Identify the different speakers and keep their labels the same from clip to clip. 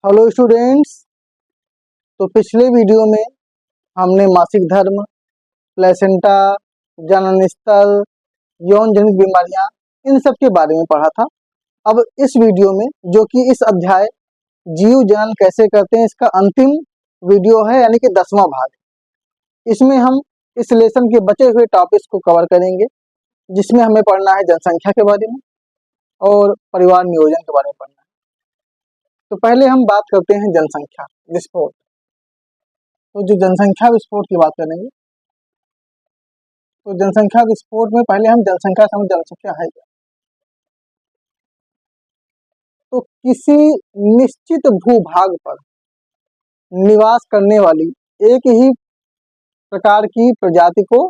Speaker 1: Hello students. तो पिछले video में हमने मासिक धर्म, प्लेसेंटा, जनन स्थल, यौन जनित बीमारियां, इन सब के बारे में पढ़ा था। अब इस वीडियो में, जो कि इस अध्याय जीव जनन कैसे करते हैं, इसका अंतिम वीडियो है, यानी कि 10वां भाग। इसमें हम इस लेसन के बचे हुए टॉपिक्स को कवर करेंगे, जिसमें हमें पढ़ना है जनसंख्या के बारे में और परिवार नियोजन के बारे में पढ़ना है। तो पहले हम बात करते हैं जनसंख्या विस्फोट। तो जो जनसंख्या विस्फोट की बात करेंगे, तो जनसंख्या विस्फोट में पहले हम जनसंख्या समझ, जनसंख्या है क्या। तो किसी निश्चित भूभाग पर निवास करने वाली एक ही प्रकार की प्रजाति को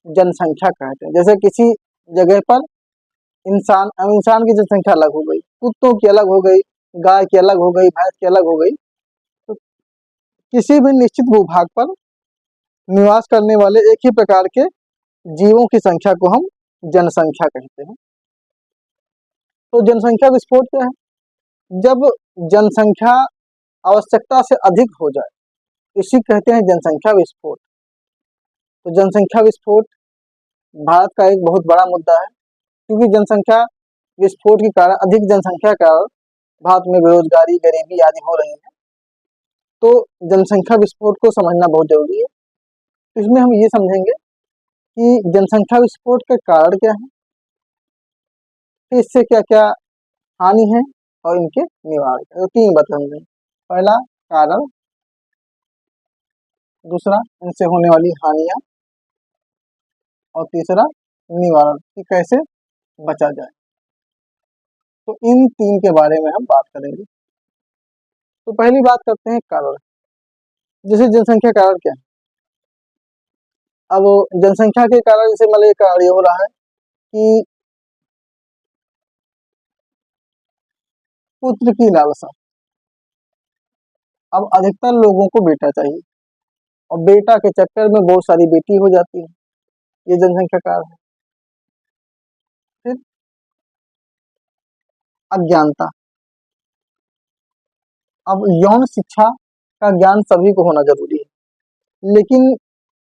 Speaker 1: जनसंख्या कहते हैं। जैसे किसी जगह पर इंसान की जनसंख्या अलग हो गई, कुत्तों की अलग हो गई, गाय की अलग हो गई, भैंस की अलग हो गई। तो किसी भी निश्चित भूभाग पर निवास करने वाले एक ही प्रकार के जीवों की संख्या को हम जनसंख्या कहते हैं। तो जनसंख्या विस्फोट क्या है? जब जनसंख्या आवश्यकता से अधिक हो जाए, इसी कहते हैं जनसंख्या विस्फोट। तो जनसंख्या विस्फोट भारत का एक बहुत बड़ा मुद्दा है, क्योंकि जनसंख्या विस्फोट के कारण, अधिक जनसंख्या के कारण भारत में बेरोजगारी, गरीबी आदि हो रही है। तो जनसंख्या विस्फोट को समझना बहुत जरूरी है। इसमें हम ये समझेंगे कि जनसंख्या विस्फोट के कारण क्या है, फिर इससे क्या क्या हानि है और इनके निवारण। तो 3 बात समझेंगे। पहला कारण, दूसरा इनसे होने वाली हानियां, और तीसरा निवारण, कि कैसे बचा जाए। तो इन 3 के बारे में हम बात करेंगे। तो पहली बात करते हैं कारण। जैसे जनसंख्या कारण क्या है? अब जनसंख्या के कारण, जैसे मतलब एक कारण ये हो रहा है कि पुत्र की लालसा। अब अधिकतर लोगों को बेटा चाहिए, और बेटा के चक्कर में बहुत सारी बेटी हो जाती है। ये जनसंख्या कारण है। फिर अज्ञानता। अब यौन शिक्षा का ज्ञान सभी को होना जरूरी है, लेकिन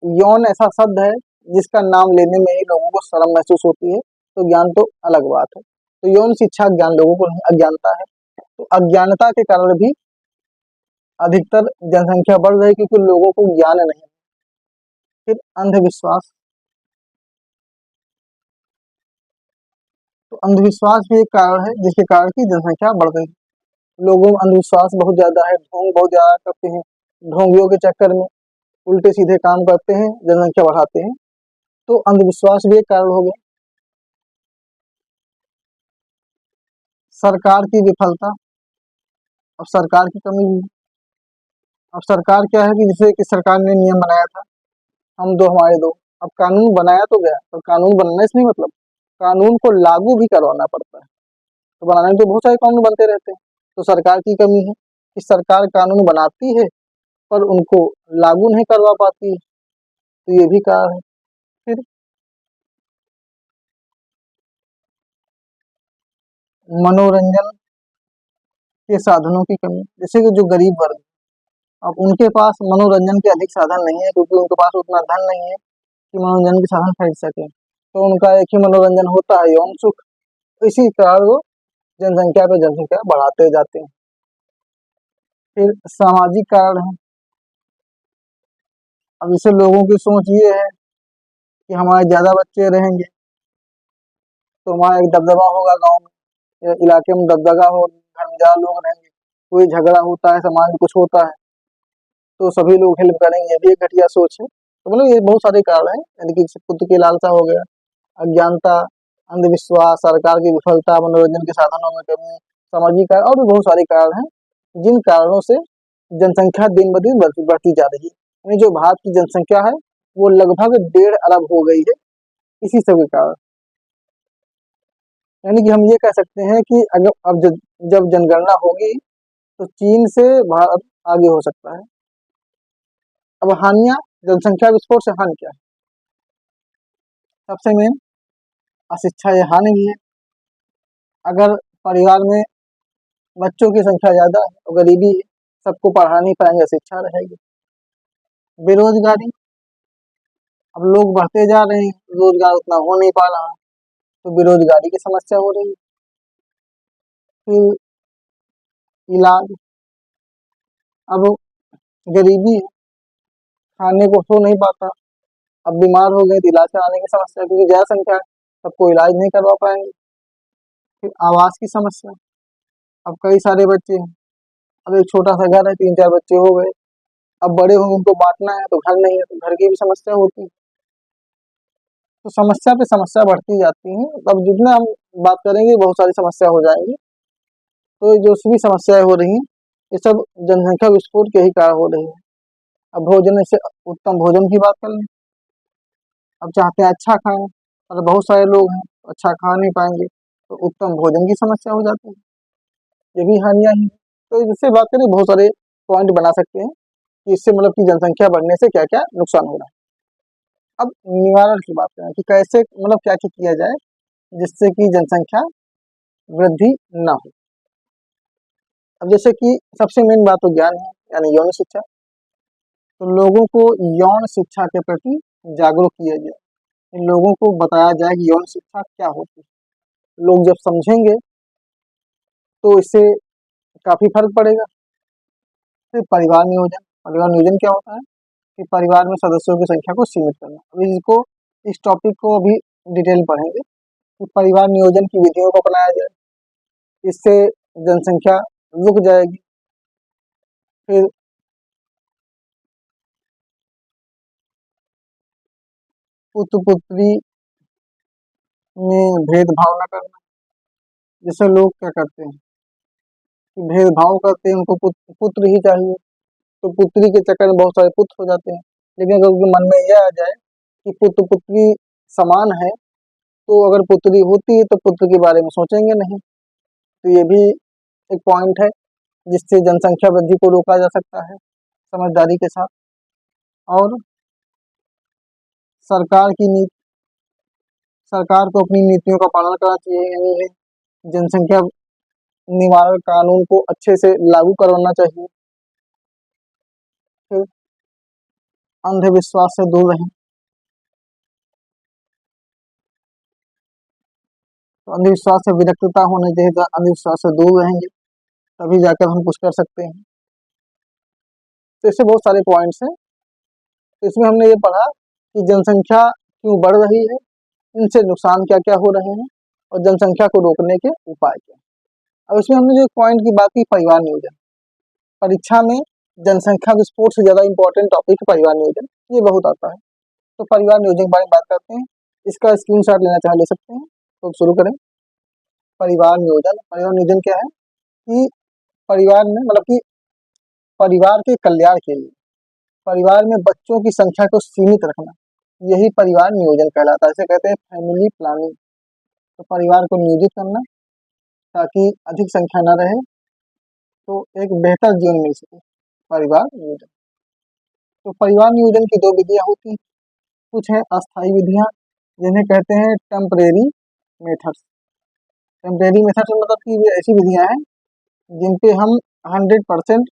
Speaker 1: यौन ऐसा शब्द है जिसका नाम लेने में ही लोगों को शर्म महसूस होती है। तो ज्ञान तो अलग बात है। तो यौन शिक्षा ज्ञान लोगों को नहीं, अज्ञानता है। तो अज्ञानता के कारण भी अधिकतर जनसंख्या बढ़ रही है, क्योंकि लोगों को ज्ञान नहीं। फिर अंधविश्वास। तो अंधविश्वास भी एक कारण है जिसके कारण की जनसंख्या बढ़ रही है। लोगों में अंधविश्वास बहुत ज्यादा है, ढोंग बहुत ज्यादा करते हैं। ढोंगियों के चक्कर में उल्टे सीधे काम करते हैं, जनसंख्या बढ़ाते हैं। तो अंधविश्वास भी एक कारण हो गया। सरकार की विफलता। अब सरकार की कमी भी। अब सरकार क्या है कि जैसे कि सरकार ने नियम बनाया था, हम दो हमारे दो। अब कानून बनाया तो गया, पर कानून बनने से नहीं मतलब, कानून को लागू भी करवाना पड़ता है। तो बनाने में तो बहुत सारे कानून बनते रहते हैं। तो सरकार की कमी है कि सरकार कानून बनाती है पर उनको लागू नहीं करवा पाती है। तो ये भी कारण है। फिर मनोरंजन के साधनों की कमी। जैसे कि जो गरीब वर्ग, अब उनके पास मनोरंजन के अधिक साधन नहीं है, क्योंकि उनके पास उतना धन नहीं है कि मनोरंजन के साधन खरीद सके। तो उनका एक ही मनोरंजन होता है, यौन सुख। इसी कारण वो जनसंख्या पे जनसंख्या बढ़ाते जाते हैं। फिर सामाजिक कारण है। अब जैसे लोगों की सोच ये है कि हमारे ज्यादा बच्चे रहेंगे तो हमारा एक दबदबा होगा गांव में या इलाके में, दबदबा हो, घर में ज्यादा लोग रहेंगे, कोई झगड़ा होता है, समाज में कुछ होता है तो सभी लोग हेल्प करेंगे। ये भी एक घटिया सोच है। तो मतलब ये बहुत सारे कारण हैं, यानी कि खुद की लालसा हो गया, अज्ञानता, अंधविश्वास, सरकार की विफलता, मनोरंजन के साधनों में कमी, सामाजिक कारण, और भी बहुत सारे कारण हैं जिन कारणों से जनसंख्या दिन ब दिन बढ़ती जा रही है। यानी जो भारत की जनसंख्या है वो लगभग 1.5 अरब हो गई है, इसी सब के कारण। यानी कि हम ये कह सकते हैं कि अगर अब जब जनगणना होगी तो चीन से भारत आगे हो सकता है। अब हानियां, जनसंख्या विस्फोट से हानि क्या है? सबसे मेन अशिक्षा ये हानि भी है। अगर परिवार में बच्चों की संख्या ज़्यादा है और गरीबी है, सबको पढ़ा नहीं पाएंगे, शिक्षा रहेगी। बेरोजगारी, अब लोग बढ़ते जा रहे हैं, रोजगार उतना हो नहीं पा रहा, तो बेरोजगारी की समस्या हो रही है। फिर इलाज, अब गरीबी है, खाने को हो नहीं पाता, अब बीमार हो गए तो इलाज कराने की समस्या, क्योंकि ज़्यादा संख्या है, सबको इलाज नहीं करवा पाएंगे। फिर आवास की समस्या, अब कई सारे बच्चे हैं, अब एक छोटा सा घर है, 3-4 बच्चे हो गए, अब बड़े होंगे उनको बांटना है तो घर नहीं है, तो घर की भी समस्या होती है। तो समस्या पे समस्या बढ़ती जाती है। अब जितना हम बात करेंगे बहुत सारी समस्या हो जाएंगी। तो ये जो सभी समस्याएं हो रही हैं, ये सब जनसंख्या विस्फोट के ही कारण हो रही है। अब भोजन से उत्तम भोजन की बात कर लें, अब चाहते हैं अच्छा खाएं, और बहुत सारे लोग हैं अच्छा खा नहीं पाएंगे, तो उत्तम भोजन की समस्या हो जाती है। ये भी हानियां ही हैं। तो इससे बात करें, बहुत सारे पॉइंट बना सकते हैं कि इससे मतलब कि जनसंख्या बढ़ने से क्या क्या नुकसान हो रहा है। अब निवारण की बात करें कि कैसे मतलब क्या क्या किया जाए जिससे कि जनसंख्या वृद्धि ना हो। अब जैसे कि सबसे मेन बात तो ज्ञान है, यानी यौन शिक्षा। तो लोगों को यौन शिक्षा के प्रति जागरूक किया जाए, इन लोगों को बताया जाए कि यौन शिक्षा क्या होती है। लोग जब समझेंगे तो इससे काफी फर्क पड़ेगा। फिर परिवार नियोजन क्या होता है कि परिवार में सदस्यों की संख्या को सीमित करना। अभी इसको इस टॉपिक को अभी डिटेल पढ़ेंगे कि परिवार नियोजन की विधियों को अपनाया जाए, इससे जनसंख्या रुक जाएगी। फिर पुत्र पुत्री में भेदभाव न करना। जैसे लोग क्या करते हैं कि भेदभाव करते हैं, उनको पुत्र ही चाहिए, तो पुत्री के चक्कर में बहुत सारे पुत्र हो जाते हैं। लेकिन अगर उनके मन में यह आ जाए कि पुत्र पुत्री समान है, तो अगर पुत्री होती है तो पुत्र के बारे में सोचेंगे नहीं। तो ये भी एक पॉइंट है जिससे जनसंख्या वृद्धि को रोका जा सकता है समझदारी के साथ। और सरकार की नीति, सरकार को अपनी नीतियों का पालन करना चाहिए, यानी जनसंख्या निवारण कानून को अच्छे से लागू करवाना चाहिए। फिर अंधविश्वास से दूर रहें। तो अंधविश्वास से विरक्तता होनी चाहिए, तो अंधविश्वास से दूर रहेंगे तभी जाकर हम कुछ कर सकते हैं। तो इससे बहुत सारे पॉइंट्स हैं। तो इसमें हमने ये पढ़ा कि जनसंख्या क्यों बढ़ रही है, इनसे नुकसान क्या क्या हो रहे हैं, और जनसंख्या को रोकने के उपाय क्या। अब इसमें हमने जो पॉइंट की बात की, परिवार नियोजन। परीक्षा में जनसंख्या विस्फोट से ज्यादा इंपॉर्टेंट टॉपिक परिवार नियोजन, ये बहुत आता है। तो परिवार नियोजन के बारे में बात करते हैं। इसका स्क्रीनशॉट लेना चाहे ले सकते हैं। तो शुरू करें। परिवार नियोजन क्या है कि परिवार में मतलब कि परिवार के कल्याण के लिए परिवार में बच्चों की संख्या को सीमित रखना, यही परिवार नियोजन कहलाता है। इसे कहते हैं फैमिली प्लानिंग। तो परिवार को नियोजित करना ताकि अधिक संख्या न रहे, तो एक बेहतर जीवन मिल सके, परिवार नियोजन। तो परिवार नियोजन की दो विधियां होती हैं। कुछ है अस्थायी विधियां, जिन्हें कहते हैं टेम्परेरी मेथड्स। टेम्परेरी मेथड्स मतलब कि वे ऐसी विधियां हैं जिन पे हम 100%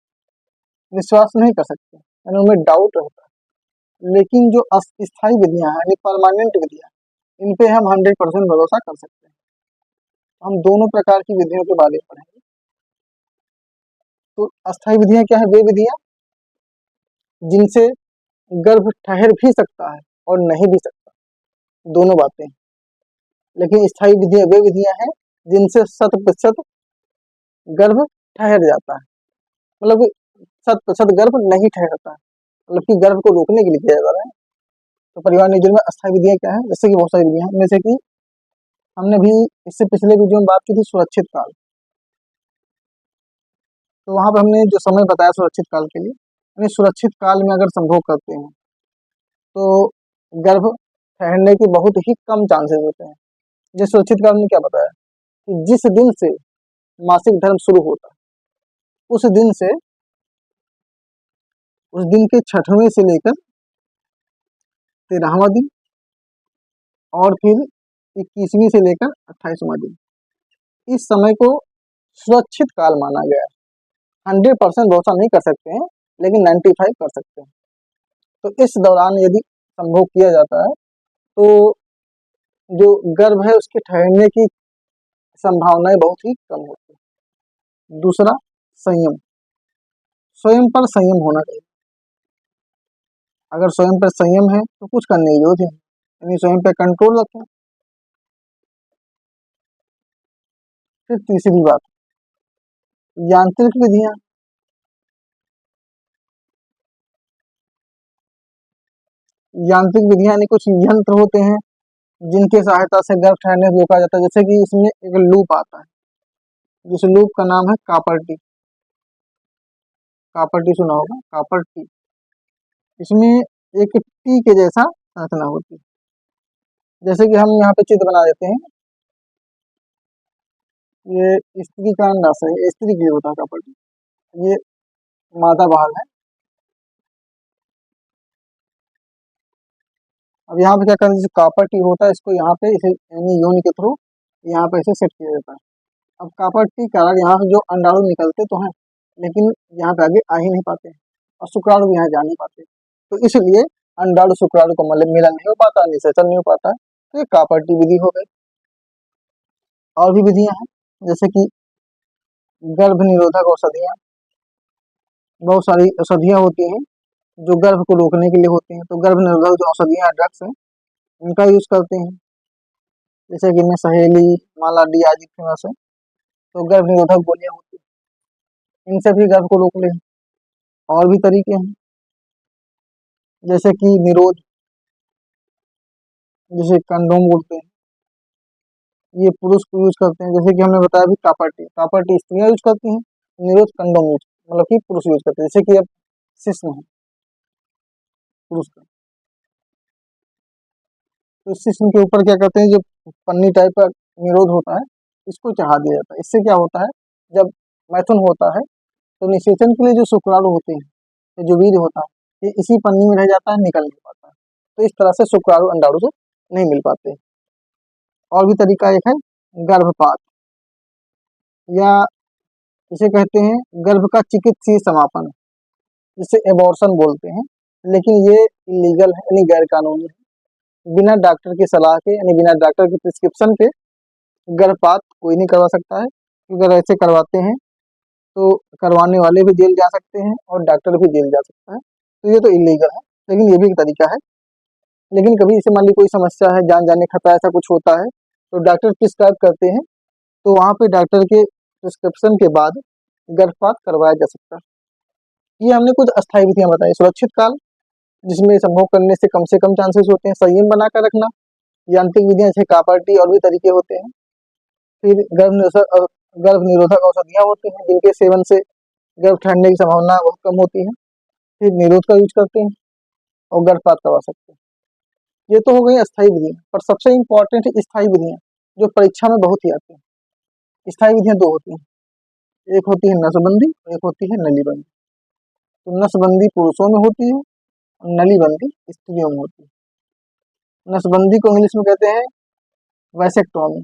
Speaker 1: विश्वास नहीं कर सकते, यानी उनमें डाउट रहता है। लेकिन जो स्थायी विधियां हैं, यानी परमानेंट विधियां, इन पे हम 100% भरोसा कर सकते हैं। हम दोनों प्रकार की विधियों के बारे में पढ़ेंगे। तो अस्थायी विधियां क्या है? वे विधियां जिनसे गर्भ ठहर भी सकता है और नहीं भी सकता, दोनों बातें। लेकिन स्थायी विधियां वे विधियां हैं जिनसे 100% गर्भ ठहर जाता है, मतलब 100% गर्भ नहीं ठहरता है, मतलब कि गर्भ को रोकने के लिए किया जा रहा है। तो परिवार नियोजन में अस्थायी विधियां क्या है? जैसे कि बहुत सारी विधियां हैं, जैसे कि हमने भी इससे पिछले वीडियो में बात की थी सुरक्षित काल। तो वहां पर हमने जो समय बताया सुरक्षित काल के लिए, यानी सुरक्षित काल में अगर संभोग करते हैं तो गर्भ ठहरने के बहुत ही कम चांसेस होते हैं। जिस सुरक्षित काल में क्या बताया कि जिस दिन से मासिक धर्म शुरू होता है, उस दिन से उस दिन के 6वें से लेकर 13वां दिन, और फिर 21वीं से लेकर 28वां दिन, इस समय को सुरक्षित काल माना गया है। 100% भरोसा नहीं कर सकते हैं, लेकिन 95 कर सकते हैं। तो इस दौरान यदि संभोग किया जाता है तो जो गर्भ है उसके ठहरने की संभावनाएं बहुत ही कम होती है। दूसरा, संयम। स्वयं पर संयम होना चाहिए। अगर स्वयं पर संयम है तो कुछ करने की जरूरत ही नहीं, यानी स्वयं पर कंट्रोल रखें। फिर तीसरी बात, यांत्रिक विधियां। यांत्रिक विधियां यानी कुछ यंत्र होते हैं जिनके सहायता से गर्भ ठहरने को रोका जाता है। जैसे कि इसमें एक लूप आता है, जिस लूप का नाम है कापर्टी। कापर्टी सुना होगा, कापर्टी। इसमें एक टी के जैसा संरचना होती है। जैसे कि हम यहाँ पे चित्र बना देते हैं, ये स्त्री का अंडाशय है, स्त्री के लिए होता है कापर्टी। ये मादा भाग है। अब यहाँ पे क्या करना है, जैसे कापर्टी होता है इसको यहाँ पे इसे यानी योनि के थ्रू यहाँ पे इसे सेट किया जाता है। अब कापर्टी के कारण यहाँ से जो अंडाणु निकलते तो हैं, लेकिन यहाँ पे आगे आ ही नहीं पाते हैं और शुक्राणु भी यहाँ जा नहीं पाते। तो इसलिए अंडाणु शुक्राणु का मिलन नहीं हो पाता, निषेचन नहीं हो पाता। तो ये कापर्टी विधि हो गई। और भी विधियां हैं, जैसे कि गर्भ निरोधक औषधियां। बहुत सारी औषधियां होती हैं जो गर्भ को रोकने के लिए होती हैं। तो गर्भ निरोधक जो औषधियां ड्रग्स हैं उनका यूज करते हैं। जैसे कि इनमें सहेली, माला डी आदि फेमस है। तो गर्भ निरोधक गोलियां होती हैं, इनसे भी गर्भ को रोक ले। और भी तरीके हैं, जैसे कि निरोध, जैसे कंडोम बोलते हैं, ये पुरुष को यूज करते हैं। जैसे कि हमने बताया भी कापर्टी, कापर्टी स्त्रियां यूज करती हैं, निरोध कंडोम यूज मतलब कि पुरुष यूज करते हैं। जैसे कि अब शिश्न है पुरुष का, तो शिश्न के ऊपर क्या करते हैं, जो पन्नी टाइप का निरोध होता है इसको चढ़ा दिया जाता है। इससे क्या होता है, जब मैथुन होता है तो निषेचन के लिए जो शुक्राणु होते हैं, तो जो वीर्य होता है ये इसी पन्नी में रह जाता है, निकल नहीं पाता है। तो इस तरह से शुक्राणु अंडाणु से नहीं मिल पाते। और भी तरीका एक है गर्भपात, या इसे कहते हैं गर्भ का चिकित्सीय समापन, जिसे एबॉर्शन बोलते हैं। लेकिन ये इलीगल है, यानी गैर कानूनी है। बिना डॉक्टर की सलाह के, यानी बिना डॉक्टर की प्रिस्क्रिप्शन के गर्भपात कोई नहीं करवा सकता है। अगर ऐसे करवाते हैं तो करवाने वाले भी जेल जा सकते हैं और डॉक्टर भी जेल जा सकता है। तो ये तो इलीगल है, लेकिन ये भी एक तरीका है। लेकिन कभी इसे मान ली कोई समस्या है, जान जाने खतरा ऐसा कुछ होता है, तो डॉक्टर प्रिस्क्राइब करते हैं, तो वहाँ पे डॉक्टर के प्रिस्क्रिप्शन के बाद गर्भपात करवाया जा सकता है। ये हमने कुछ अस्थायी विधियां बताई। सुरक्षित काल, जिसमें संभोग करने से कम चांसेस होते हैं। संयम बनाकर रखना, यांत्रिक विधियां जैसे कापर्टी और भी तरीके होते हैं। फिर गर्भ निरोधक औषधियां होती हैं जिनके सेवन से गर्भ ठहरने की संभावना बहुत कम होती है। फिर निरोध का यूज करते हैं और गर्भपात करवा सकते हैं। ये तो हो गई अस्थायी विधियां, पर सबसे इंपॉर्टेंट है स्थायी विधियां, जो परीक्षा में बहुत ही आती हैं। स्थायी विधियां दो होती हैं, एक होती है नसबंदी और एक होती है नलीबंदी। तो नसबंदी पुरुषों में होती है और नलीबंदी स्त्रियों में होती है। नसबंदी को इंग्लिश में कहते हैं वैसेक्टोमी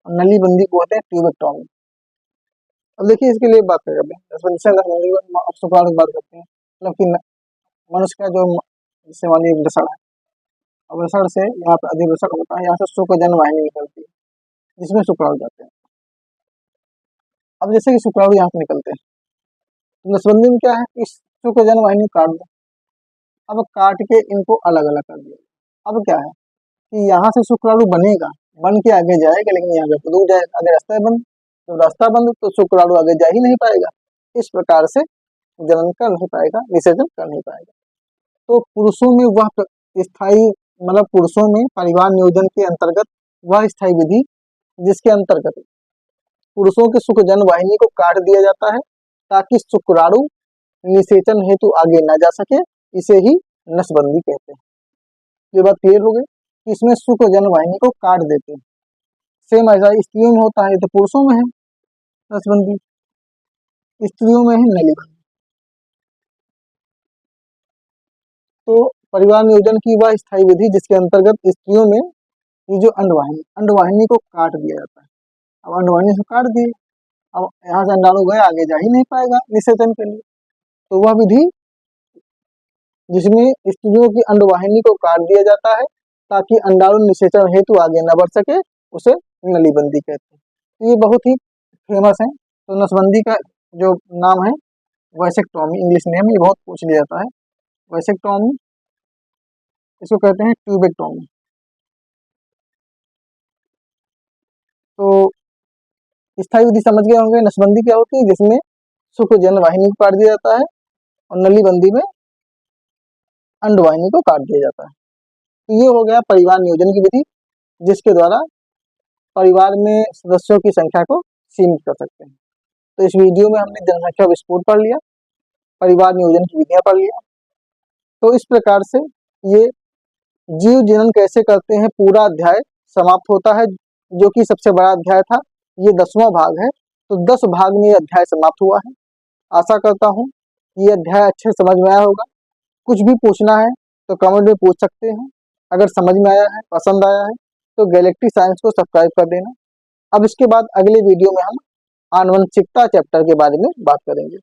Speaker 1: और नलीबंदी को कहते हैं ट्यूबेक्टोमी। अब देखिए इसके लिए बात करते हैं, शुक्राणु की बात करते हैं। मतलब कि मनुष्य का जो जिससे मानिए वृषण है, और वृषण से यहाँ पे अधिवृषण होता है, यहाँ से शुक्रजन वाहिनी निकलती है जिसमें शुक्राणु जाते हैं। अब जैसे कि शुक्राणु यहाँ से निकलते हैं, नसबंदी में क्या है, इस शुक्रजन वाहिनी काट दो। अब काट के इनको अलग अलग कर दिया। अब क्या है कि यहाँ से शुक्राणु बनेगा, बन के आगे जाएगा, लेकिन यहाँ पे रुक जाएगा। अगर रास्ता बंद, तो रास्ता बंद तो शुक्राणु आगे जा ही नहीं पाएगा। इस प्रकार से जनन कर नहीं पाएगा, विसर्जन कर नहीं पाएगा। तो पुरुषों में वह स्थायी, मतलब पुरुषों में परिवार नियोजन के अंतर्गत वह स्थायी विधि जिसके अंतर्गत पुरुषों के शुक्रजन वाहिनी को काट दिया जाता है ताकि शुक्राणु निषेचन हेतु आगे न जा सके, इसे ही नसबंदी कहते हैं। ये बात क्लियर हो गई कि इसमें शुक्रजन वाहिनी को काट देते हैं। सेम ऐसा स्त्रियों में होता है, तो पुरुषों में है नसबंदी, स्त्रियों में है नलीबंदी। तो परिवार नियोजन की वह स्थायी विधि जिसके अंतर्गत स्त्रियों में ये जो अंडवाहिनी को काट दिया जाता है। अब अंडवाहिनी से काट दिए, अब यहाँ से अंडाणु गए, आगे जा ही नहीं पाएगा निषेचन के लिए। तो वह विधि जिसमें स्त्रियों की अंडवाहिनी को काट दिया जाता है ताकि अंडाणु निषेचन हेतु आगे न बढ़ सके, उसे नलीबंदी कहते हैं। तो ये बहुत ही फेमस है। तो नसबंदी का जो नाम है वैसेक्टोमी, इंग्लिश नेम, ये बहुत पूछ लिया जाता है। वैसेक्टोमी, इसको कहते हैं ट्यूबेक्टोमी। तो स्थायी विधि समझ गए होंगे। नसबंदी क्या होती है, जिसमें शुक्रजनन वाहिनी को काट दिया जाता है और नलीबंदी में अंडवाहिनी को काट दिया जाता है। तो ये हो गया परिवार नियोजन की विधि, जिसके द्वारा परिवार में सदस्यों की संख्या को सीमित कर सकते हैं। तो इस वीडियो में हमने जनसंख्या विस्फोट पढ़ लिया, परिवार नियोजन की विधियां पढ़ लिया। तो इस प्रकार से ये जीव जनन कैसे करते हैं पूरा अध्याय समाप्त होता है, जो कि सबसे बड़ा अध्याय था। ये 10वां भाग है। तो 10 भाग में ये अध्याय समाप्त हुआ है। आशा करता हूँ ये अध्याय अच्छे समझ में आया होगा। कुछ भी पूछना है तो कमेंट में पूछ सकते हैं। अगर समझ में आया है, पसंद आया है, तो गैलेक्टिक साइंस को सब्सक्राइब कर देना। अब इसके बाद अगले वीडियो में हम आनुवंशिकता चैप्टर के बारे में बात करेंगे।